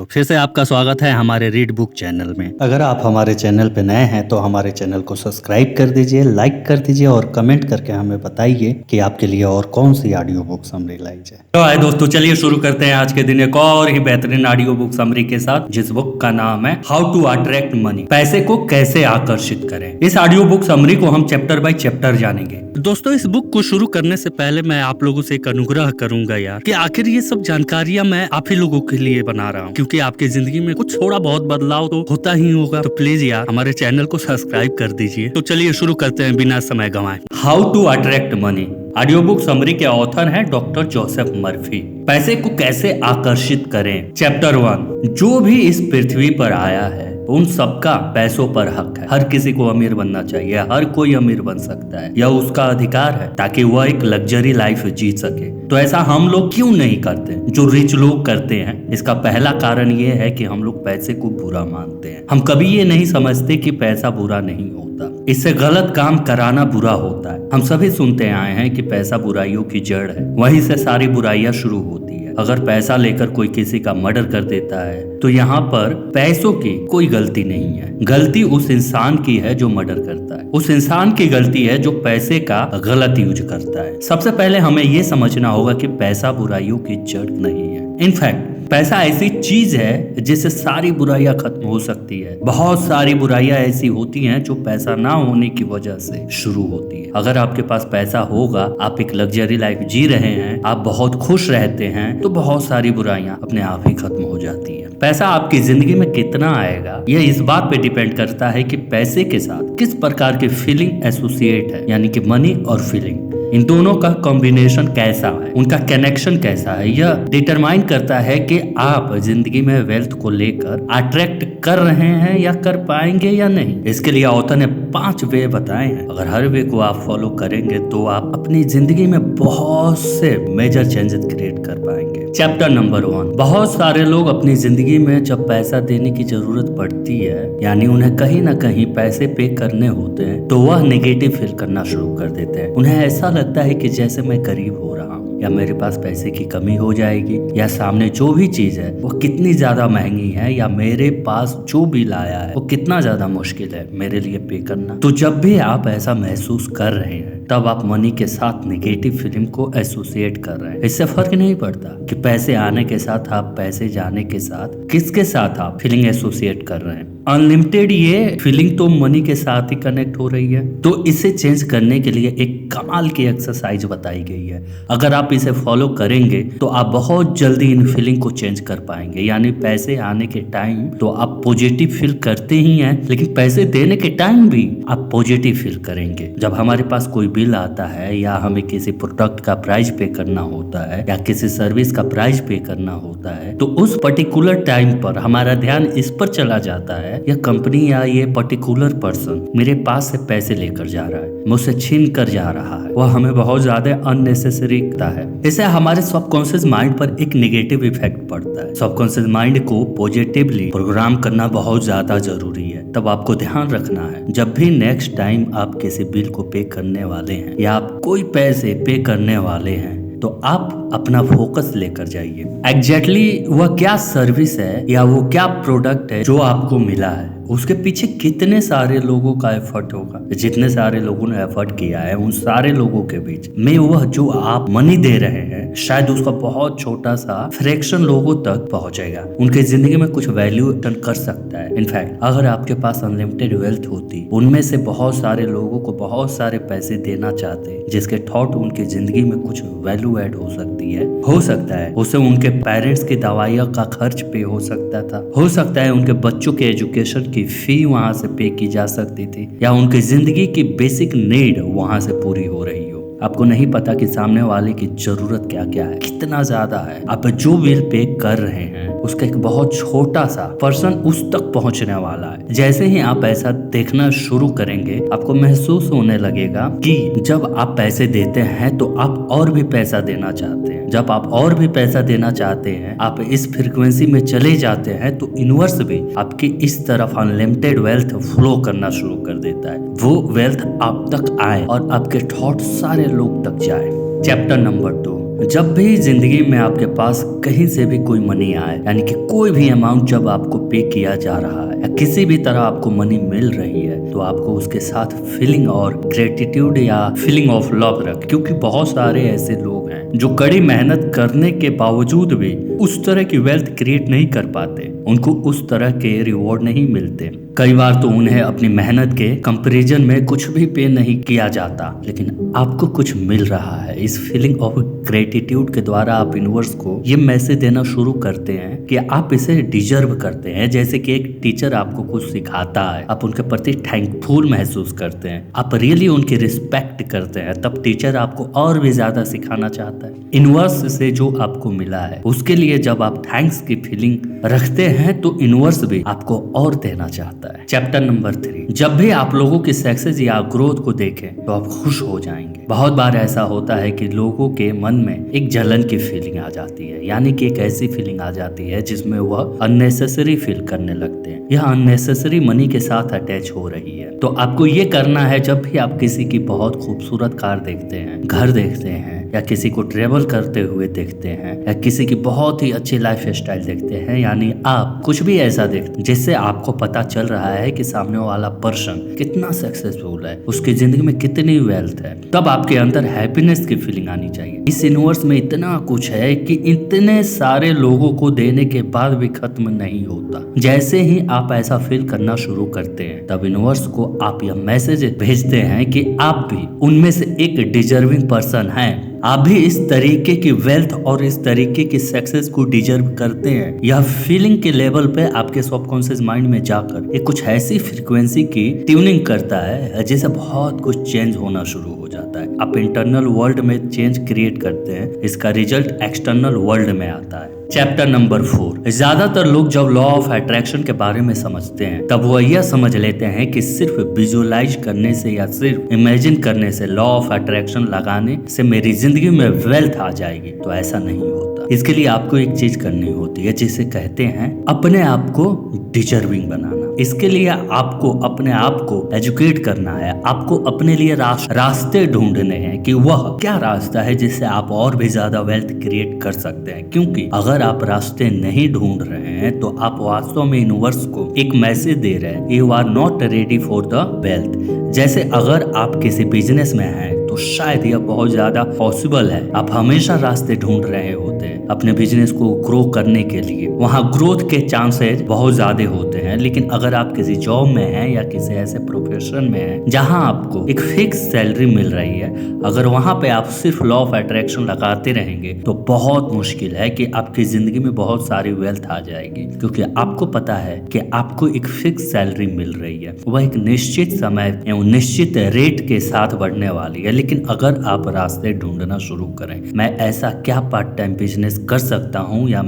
तो फिर से आपका स्वागत है हमारे रीड बुक चैनल में। अगर आप हमारे चैनल पे नए हैं तो हमारे चैनल को सब्सक्राइब कर दीजिए, लाइक कर दीजिए और कमेंट करके हमें बताइए कि आपके लिए और कौन सी ऑडियो बुक समरी लाई जाए। तो आए दोस्तों, चलिए शुरू करते हैं आज के दिन एक और ही बेहतरीन ऑडियो बुक समरी के साथ, जिस बुक का नाम है हाउ टू अट्रैक्ट मनी, पैसे को कैसे आकर्षित करें। इस ऑडियो बुक समरी को हम चैप्टर बाय चैप्टर जानेंगे। दोस्तों, इस बुक को शुरू करने से पहले मैं आप लोगों से एक अनुग्रह करूंगा यार, कि आखिर ये सब जानकारियां मैं आप ही लोगों के लिए बना रहा हूँ, क्योंकि आपकी जिंदगी में कुछ थोड़ा बहुत बदलाव तो होता ही होगा। तो प्लीज यार हमारे चैनल को सब्सक्राइब कर दीजिए। तो चलिए शुरू करते हैं बिना समय गंवाए। How to attract money audio book summary के ऑथर हैं डॉक्टर जोसेफ मर्फी। पैसे को कैसे आकर्षित करें। चैप्टर 1, जो भी इस पृथ्वी पर आया है उन सबका पैसों पर हक है। हर किसी को अमीर बनना चाहिए, हर कोई अमीर बन सकता है, यह उसका अधिकार है, ताकि वह एक लग्जरी लाइफ जी सके। तो ऐसा हम लोग क्यों नहीं करते जो रिच लोग करते हैं? इसका पहला कारण ये है कि हम लोग पैसे को बुरा मानते हैं। हम कभी ये नहीं समझते कि पैसा बुरा नहीं होता, इससे गलत काम कराना बुरा होता है। हम सभी सुनते आए हैं कि पैसा बुराइयों की जड़ है, वहीं से सारी बुराइयां शुरू होती है। अगर पैसा लेकर कोई किसी का मर्डर कर देता है तो यहाँ पर पैसों की कोई गलती नहीं है, गलती उस इंसान की है जो मर्डर करता है। उस इंसान की गलती है जो पैसे का गलत यूज करता है। सबसे पहले हमें ये समझना होगा कि पैसा बुराइयों की जड़ नहीं है। इनफैक्ट पैसा ऐसी चीज है जिससे सारी बुराइयां खत्म हो सकती है। बहुत सारी बुराइयां ऐसी होती हैं जो पैसा ना होने की वजह से शुरू होती है। अगर आपके पास पैसा होगा, आप एक लग्जरी लाइफ जी रहे हैं, आप बहुत खुश रहते हैं, तो बहुत सारी बुराइयां अपने आप ही खत्म हो जाती है। पैसा आपकी जिंदगी में कितना आएगा यह इस बात पे डिपेंड करता है कि पैसे के साथ किस प्रकार की फीलिंग एसोसिएट है, यानी कि मनी और फीलिंग। इन दोनों का कॉम्बिनेशन कैसा है, उनका कनेक्शन कैसा है, यह डिटरमाइन करता है कि आप जिंदगी में वेल्थ को लेकर अट्रैक्ट कर रहे हैं या कर पाएंगे या नहीं। इसके लिए ऑथर ने 5 वे बताए हैं। अगर हर वे को आप फॉलो करेंगे तो आप अपनी जिंदगी में बहुत से मेजर चेंजेस क्रिएट कर पाएंगे। चैप्टर नंबर 1, बहुत सारे लोग अपनी जिंदगी में जब पैसा देने की जरूरत पड़ती है, यानी उन्हें कहीं ना कहीं पैसे पे करने होते हैं, तो वह नेगेटिव फील करना शुरू कर देते हैं। उन्हें ऐसा लगता है कि जैसे मैं गरीब हो रहा हूँ, या मेरे पास पैसे की कमी हो जाएगी, या सामने जो भी चीज है वो कितनी ज्यादा महंगी है, या मेरे पास जो बिल आया है वो कितना ज्यादा मुश्किल है मेरे लिए पे करना। तो जब भी आप ऐसा महसूस कर रहे हैं तब आप मनी के साथ नेगेटिव फीलिंग को एसोसिएट कर रहे हैं। इससे फर्क नहीं पड़ता कि पैसे आने के साथ आप पैसे जाने के साथ किसके साथ आप फीलिंग एसोसिएट कर रहे हैं। अनलिमिटेड ये फीलिंग तो मनी के साथ ही कनेक्ट हो रही है। तो इसे चेंज करने के लिए एक कमाल की एक्सरसाइज बताई गई है। अगर आप इसे फॉलो करेंगे तो आप बहुत जल्दी इन फीलिंग को चेंज कर पाएंगे। यानी पैसे आने के टाइम तो आप पॉजिटिव फील करते ही हैं, लेकिन पैसे देने के टाइम भी आप पॉजिटिव फील करेंगे। जब हमारे पास कोई बिल आता है, या हमें किसी प्रोडक्ट का प्राइस पे करना होता है, या किसी सर्विस का प्राइस पे करना होता है, तो उस पर्टिकुलर टाइम पर हमारा ध्यान इस पर चला जाता है, यह कंपनी या ये पर्टिकुलर पर्सन मेरे पास से पैसे लेकर जा रहा है, मुझसे छीन कर जा रहा है, वह हमें बहुत ज्यादा अननेसेसरी लगता है। इससे हमारे सबकॉन्शियस माइंड पर एक नेगेटिव इफेक्ट पड़ता है। सबकॉन्शियस माइंड को पॉजिटिवली प्रोग्राम करना बहुत ज्यादा जरूरी है। तब आपको ध्यान रखना है, जब भी नेक्स्ट टाइम आप किसी बिल को पे करने वाले हैं, या आप कोई पैसे पे करने वाले हैं, तो आप अपना फोकस लेकर जाइए। एग्जैक्टली वह क्या सर्विस है या वो क्या प्रोडक्ट है जो आपको मिला है, उसके पीछे कितने सारे लोगों का एफर्ट होगा। जितने सारे लोगों ने एफर्ट किया है उन सारे लोगों के बीच में वह जो आप मनी दे रहे हैं, शायद उसका बहुत छोटा सा फ्रैक्शन लोगों तक पहुंचेगा, उनके जिंदगी में कुछ वैल्यू कर सकता है। इनफैक्ट अगर आपके पास अनलिमिटेड वेल्थ होती, उनमें से बहुत सारे लोगों को बहुत सारे पैसे देना चाहते, जिसके थॉट उनकी जिंदगी में कुछ वैल्यू ऐड हो सकती है। हो सकता है उसे उनके पेरेंट्स की दवाइयों का खर्च पे हो सकता था, हो सकता है उनके बच्चों के एजुकेशन की फी वहां से पे की जा सकती थी, या उनकी जिंदगी की बेसिक नीड वहां से पूरी हो रही हो। आपको नहीं पता कि सामने वाले की जरूरत क्या क्या है, कितना ज्यादा है। आप जो बिल पे कर रहे हैं उसका एक बहुत छोटा सा पर्सन उस तक पहुंचने वाला है। जैसे ही आप ऐसा देखना शुरू करेंगे, आपको महसूस होने लगेगा कि जब आप पैसे देते हैं तो आप और भी पैसा देना चाहते हैं। जब आप और भी पैसा देना चाहते हैं, आप इस फ्रीक्वेंसी में चले जाते हैं, तो यूनिवर्स भी आपकी इस तरफ अनलिमिटेड वेल्थ फ्लो करना शुरू कर देता है। वो वेल्थ आप तक आए और आपके थॉट सारे लोग तक जाए। चैप्टर नंबर 2, जब भी जिंदगी में आपके पास कहीं से भी कोई मनी आए, यानी कि कोई भी अमाउंट जब आपको पे किया जा रहा है या किसी भी तरह आपको मनी मिल रही है, तो आपको उसके साथ फीलिंग और ग्रेटिट्यूड या फीलिंग ऑफ लव रख, क्योंकि बहुत सारे ऐसे लोग हैं जो कड़ी मेहनत करने के बावजूद भी उस तरह की वेल्थ क्रिएट नहीं कर पाते, उनको उस तरह के रिवॉर्ड नहीं मिलते। कई बार तो उन्हें अपनी मेहनत के कंपैरिजन में कुछ भी पे नहीं किया जाता, लेकिन आपको कुछ मिल रहा है। इस फीलिंग ऑफ ग्रेटिट्यूड के द्वारा आप यूनिवर्स को ये मैसेज देना शुरू करते हैं कि आप इसे डिजर्व करते हैं। जैसे कि एक टीचर आपको कुछ सिखाता है, आप उनके प्रति थैंकफुल महसूस करते हैं, आप रियली उनकी रिस्पेक्ट करते हैं, तब टीचर आपको और भी ज्यादा सिखाना चाहता है। यूनिवर्स से जो आपको मिला है उसके लिए जब आप थैंक्स की फीलिंग रखते हैं तो यूनिवर्स भी आपको और देना चाहता है। चैप्टर नंबर 3, जब भी आप लोगों की सक्सेस या ग्रोथ को देखें तो आप खुश हो जाएंगे। बहुत बार ऐसा होता है कि लोगों के मन में एक जलन की फीलिंग आ जाती है, यानी कि एक ऐसी फीलिंग आ जाती है जिसमें वह अननेसेसरी फील करने लगते हैं। यह अननेसेसरी मनी के साथ अटैच हो रही है। तो आपको ये करना है, जब भी आप किसी की बहुत खूबसूरत कार देखते हैं, घर देखते हैं, या किसी को ट्रेवल करते हुए देखते हैं, या किसी की बहुत ही अच्छी लाइफ स्टाइल देखते हैं, यानी आप कुछ भी ऐसा देखते हैं जिससे आपको पता चल रहा है कि सामने वाला पर्सन कितना सक्सेसफुल है, उसकी जिंदगी में कितनी वेल्थ है, तब आपके अंदर हैप्पीनेस की फीलिंग आनी चाहिए। इस यूनिवर्स में इतना कुछ है कि इतने सारे लोगों को देने के बाद भी खत्म नहीं होता। जैसे ही आप ऐसा फील करना शुरू करते हैं, तब यूनिवर्स को आप यह मैसेज भेजते हैं कि आप भी उनमें से एक डिजर्विंग पर्सन हैं। आप भी इस तरीके की वेल्थ और इस तरीके की सक्सेस को डिजर्व करते हैं। यह फीलिंग के लेवल पे आपके सबकॉन्शियस माइंड में जाकर एक कुछ ऐसी फ्रीक्वेंसी की ट्यूनिंग करता है जिससे बहुत कुछ चेंज होना शुरू हो जाता है। आप इंटरनल वर्ल्ड में चेंज क्रिएट करते हैं, इसका रिजल्ट एक्सटर्नल वर्ल्ड में आता है। चैप्टर नंबर 4, ज्यादातर लोग जब लॉ ऑफ अट्रैक्शन के बारे में समझते हैं तब वो यह समझ लेते हैं कि सिर्फ विजुअलाइज करने से या सिर्फ इमेजिन करने से, लॉ ऑफ अट्रैक्शन लगाने से मेरी जिंदगी में वेल्थ आ जाएगी। तो ऐसा नहीं होता। इसके लिए आपको एक चीज करनी होती है जिसे कहते हैं अपने आप को डिजर्विंग बनाना। इसके लिए आपको अपने आप को एजुकेट करना है, आपको अपने लिए रास्ते ढूंढने हैं कि वह क्या रास्ता है जिससे आप और भी ज्यादा वेल्थ क्रिएट कर सकते हैं। क्योंकि अगर आप रास्ते नहीं ढूंढ रहे हैं तो आप वास्तव में यूनिवर्स को एक मैसेज दे रहे हैं, you are not ready for the wealth. जैसे अगर आप किसी बिजनेस में हैं तो शायद यह बहुत ज्यादा पॉसिबल है। आप हमेशा रास्ते ढूंढ रहे होते हैं अपने बिजनेस को ग्रो करने के लिए, वहाँ ग्रोथ के चांसेस बहुत ज्यादा होते हैं। लेकिन अगर आप किसी जॉब में हैं या किसी ऐसे प्रोफेशन में हैं जहाँ आपको एक फिक्स सैलरी मिल रही है, अगर वहाँ पे आप सिर्फ लॉ ऑफ अट्रैक्शन लगाते रहेंगे तो बहुत मुश्किल है कि आपकी जिंदगी में बहुत सारी वेल्थ आ जाएगी। क्योंकि आपको पता है कि आपको एक फिक्स सैलरी मिल रही है, वह एक निश्चित समय एवं निश्चित रेट के साथ बढ़ने वाली है। लेकिन अगर आप रास्ते ढूंढना शुरू करें, मैं ऐसा क्या पार्ट टाइम बिजनेस कर सकता हूँ, या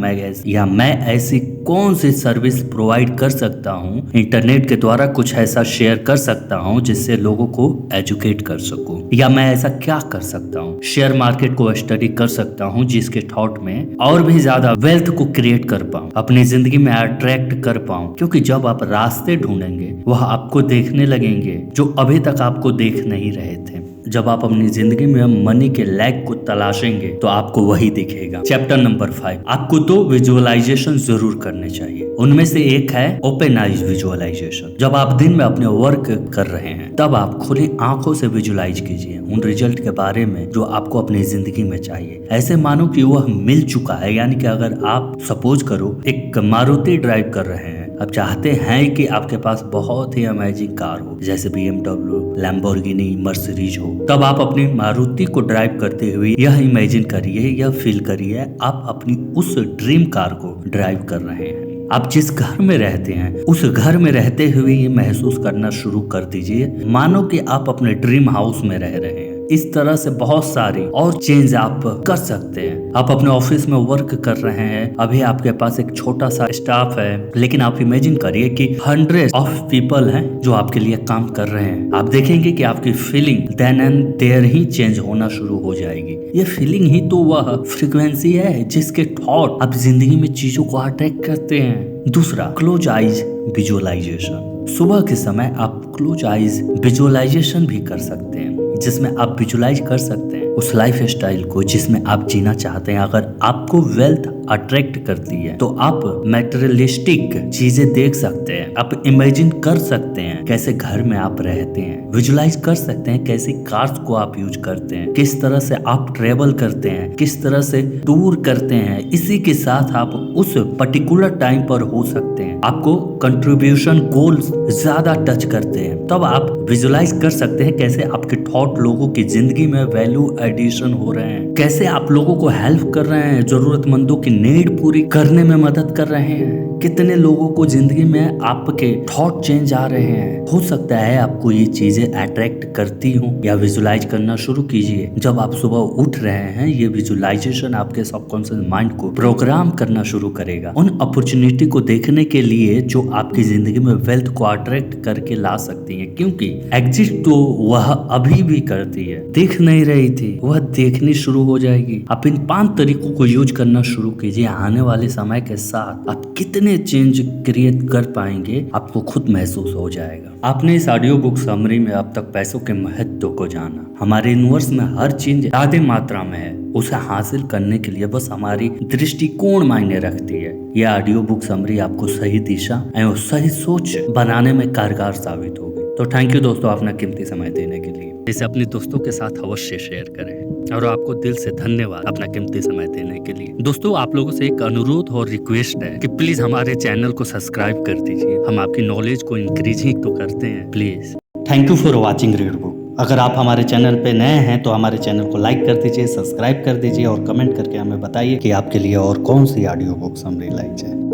मैं ऐसी कौन सी सर्विस प्रोवाइड कर सकता हूँ, इंटरनेट के द्वारा कुछ ऐसा शेयर कर सकता हूँ जिससे लोगों को एजुकेट कर सकूं, या मैं ऐसा क्या कर सकता हूँ, शेयर मार्केट को स्टडी कर सकता हूँ जिसके थॉट में और भी ज्यादा वेल्थ को क्रिएट कर पाऊं, अपनी जिंदगी में अट्रैक्ट कर पाऊं। क्योंकि जब आप रास्ते ढूंढेंगे वह आपको देखने लगेंगे जो अभी तक आपको देख नहीं रहे थे। जब आप अपनी जिंदगी में मनी के लैक को तलाशेंगे तो आपको वही दिखेगा। चैप्टर नंबर 5, आपको 2 विजुअलाइजेशन जरूर करने चाहिए। उनमें से एक है ओपन आइज विजुअलाइजेशन। जब आप दिन में अपने वर्क कर रहे हैं तब आप खुली आंखों से विजुअलाइज कीजिए उन रिजल्ट के बारे में जो आपको अपनी जिंदगी में चाहिए। ऐसे मानो कि वह मिल चुका है। यानी कि अगर आप सपोज करो एक मारुति ड्राइव कर रहे हैं, आप चाहते हैं कि आपके पास बहुत ही अमेजिंग कार हो, जैसे BMW, लैम्बोर्गिनी, मर्सिडीज हो, तब आप अपनी मारुति को ड्राइव करते हुए यह इमेजिन करिए, यह फील करिए आप अपनी उस ड्रीम कार को ड्राइव कर रहे हैं। आप जिस घर में रहते हैं उस घर में रहते हुए ये महसूस करना शुरू कर दीजिए मानो कि आप अपने ड्रीम हाउस में रह रहे हैं। इस तरह से बहुत सारी और चेंज आप कर सकते हैं। आप अपने ऑफिस में वर्क कर रहे हैं, अभी आपके पास एक छोटा सा स्टाफ है, लेकिन आप इमेजिन करिए कि 100 ऑफ पीपल हैं जो आपके लिए काम कर रहे हैं। आप देखेंगे कि आपकी फीलिंग देन एंड देयर ही चेंज होना शुरू हो जाएगी। ये फीलिंग ही तो वह फ्रीक्वेंसी है जिसके थॉट आप जिंदगी में चीजों को अट्रैक्ट करते हैं। दूसरा, क्लोज आइज विजुअलाइजेशन। सुबह के समय आप क्लोज आइज विजुअलाइजेशन भी कर सकते हैं, जिसमें आप विजुअलाइज कर सकते हैं उस लाइफ स्टाइल को जिसमें आप जीना चाहते हैं। अगर आपको वेल्थ अट्रैक्ट करती है तो आप मैटेरियलिस्टिक चीजें देख सकते हैं, आप इमेजिन कर सकते हैं कैसे घर में आप रहते हैं, विजुलाइज कर सकते हैं कैसी कार्स को आप यूज करते हैं, किस तरह से आप ट्रेवल करते हैं, किस तरह से टूर करते हैं। इसी के साथ आप उस पर्टिकुलर टाइम पर हो सकते हैं, आपको कंट्रीब्यूशन गोल्स ज्यादा टच करते हैं, तब आप विजुलाइज कर सकते हैं कैसे आपके थॉट लोगों की जिंदगी में वैल्यू एडिशन हो रहे हैं, कैसे आप लोगों को हेल्प कर रहे हैं, जरूरतमंदों की नीड पूरी करने में मदद कर रहे हैं, कितने लोगों को जिंदगी में आपके थॉट चेंज आ रहे हैं। हो सकता है आपको ये चीजें अट्रैक्ट करती हूँ, या विजुलाइज करना शुरू कीजिए। जब आप सुबह उठ रहे हैं, ये विजुलाइजेशन आपके सबकॉन्शियस माइंड को प्रोग्राम करना शुरू करेगा उन अपॉर्चुनिटी को देखने के लिए जो आपकी जिंदगी में वेल्थ को अट्रैक्ट करके ला सकती है, क्योंकि एग्जिट तो वह अभी भी करती है, देख नहीं रही थी, वह देखनी शुरू हो जाएगी। आप इन 5 तरीकों को यूज करना शुरू कीजिए। आने वाले समय के साथ आप कितने चेंज क्रिएट कर पाएंगे, आपको खुद महसूस हो जाएगा। आपने इस ऑडियो बुक समरी में अब तक पैसों के महत्व को जाना। हमारे यूनिवर्स में हर चीज ज्यादा मात्रा में है, उसे हासिल करने के लिए बस हमारी दृष्टिकोण मायने रखती है। यह ऑडियो बुक समरी आपको सही दिशा एवं सही सोच बनाने में कारगर साबित होगी। तो थैंक यू दोस्तों अपना कीमती समय देने के लिए। इसे अपने दोस्तों के साथ अवश्य शेयर करें और आपको दिल से धन्यवाद अपना कीमती समय देने के लिए। दोस्तों आप लोगों से एक अनुरोध और रिक्वेस्ट है कि प्लीज हमारे चैनल को सब्सक्राइब कर दीजिए। हम आपकी नॉलेज को इंक्रीजिंग तो करते हैं, please. Thank you for watching read book. अगर आप हमारे चैनल पे नए हैं तो हमारे चैनल को लाइक कर दीजिए, सब्सक्राइब कर दीजिए और कमेंट करके हमें बताइए कि आपके लिए और कौन सी ऑडियो बुक समरी लाई जाए।